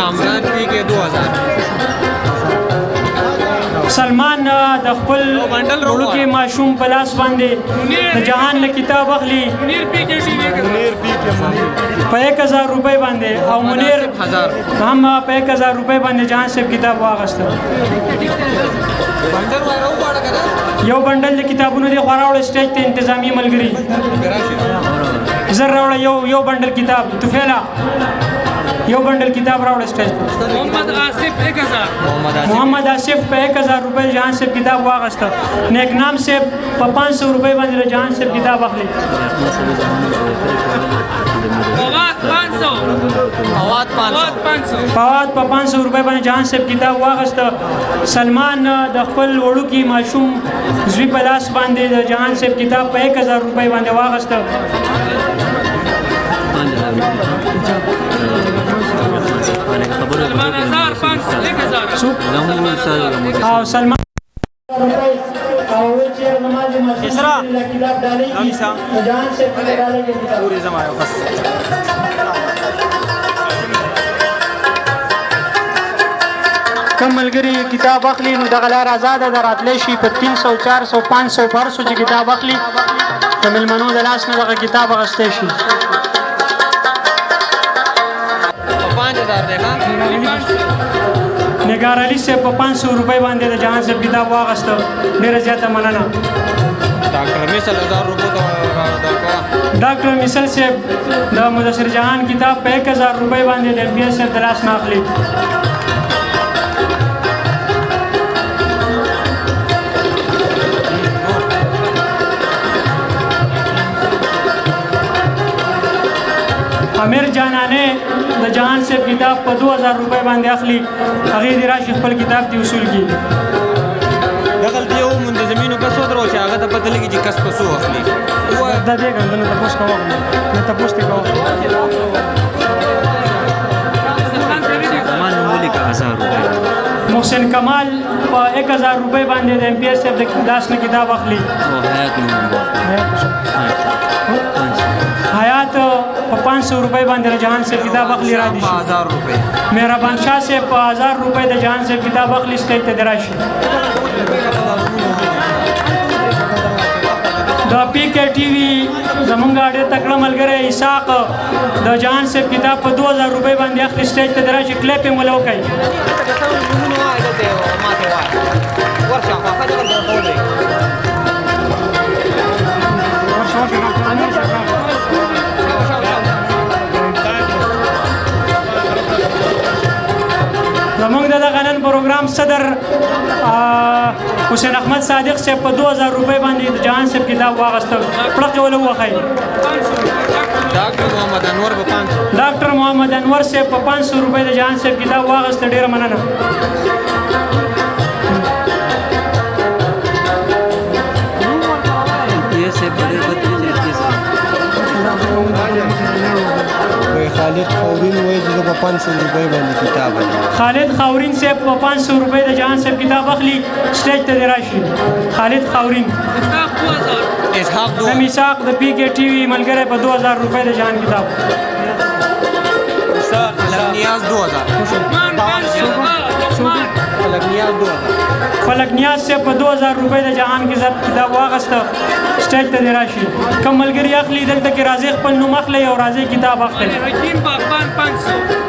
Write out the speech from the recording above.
कामरान पी के 2000 سلمان د خپل وړو کې ماشوم په لاس باندې د جهان له کتاب اخلي په 1000 روپۍ باندې او منیر هم په 1000 روپۍ باندې جهان صاحب کتاب واغسته یو بندل د کتابونو دی خوراوړ سټیج ته انتظامی ملګری زر راوړ یو بندل کتاب توفیلا یو بندل کتاب راوړ سټیج محمد آصف په 1000 روپۍ جهان صاحب کتاب واغسته نیک نام صاحب په 500 روپۍ باندې جهان صاحب کتاب اخلي فواد په 500 روپۍ باندې جهان صاحب کتاب واغسته سلمان د خپل وړو کې ماشوم زوی په لاس باندې د جهان صاحب کتاب په 1000 روپۍ باندې واغسته او سلمان اسرا امسا پوری زمانه بس کم ملګری کتاب اخلي نو دغه لار آزاد ده راتلی شي په 300 400 500 400 چې کتاب اخلي د مېلمنو د لاس نه دغه کتاب اخیستی شي نگار علي صاحب په 500 روپۍ باندې د جهان صاحب کتاب واغسته ډېره زیاته مننه ډاکټر مثل 1000 روپۍ ډاکټر مثل صاحب د مدثر جهان کتاب په 1000 روپۍ باندې د بي اس د لاس نه اخلي امیر جانانه د جهان صاحب کتاب په 2000 روپۍ باندې اخلي هغه دی راشي خپل کتاب دی وصول کی دغل دی یو منتظمینو کس ودرو چې هغه ته پته لګي چې کس پسو اخلي دا دې غندنه تاسو کوو نه تاسو ته کوو زمان مولی کا 1000 روپۍ محسن کمال په 1000 روپۍ باندې د ام پی ایس د لاس نه کتاب اخلي او حیات په 500 روپۍ باندې جهان صاحب کتاب اخلي را دي 1000 روپۍ مهربان شاه صاحب په 1000 روپۍ د جهان صاحب کتاب اخلي سټیج ته دراشي د پی کې ټي وي زمونږ ډېر تکړه ملګری اسحاق د جهان صاحب کتاب په 2000 روپۍ باندې اخلي سټیج ته دراشي کلیپینګ ولا وکړي زمونږ د غنن پروګرام صدر حسین احمد صادق صاحب په 2000 روپۍ باندې د جهان صاحب کتاب واغسته پړق ولا وخی ډاکټر محمد انور صاحب په 500 روپۍ د جهان صاحب کتاب واغسته ډیره مننه خالد خاورین وایي چې په 500 روپۍ باندې کتاب اخلي خالد خاورین صاحب په 500 روپۍ د جهان صاحب کتاب اخلي سټیج ته راشي خالد خاورین اسحاق د پی کې ټي وي ملګری په 2000 روپۍ د جهان کتاب نیاز 2000 فلک نیاز صاحب په 2000 روپۍ د جهان کتاب واغسته سټیج ته راشي کم ملګری اخلي دلته کې راځي خپل نوم اخلي او راځي کتاب اخلي حکیم باغبان 500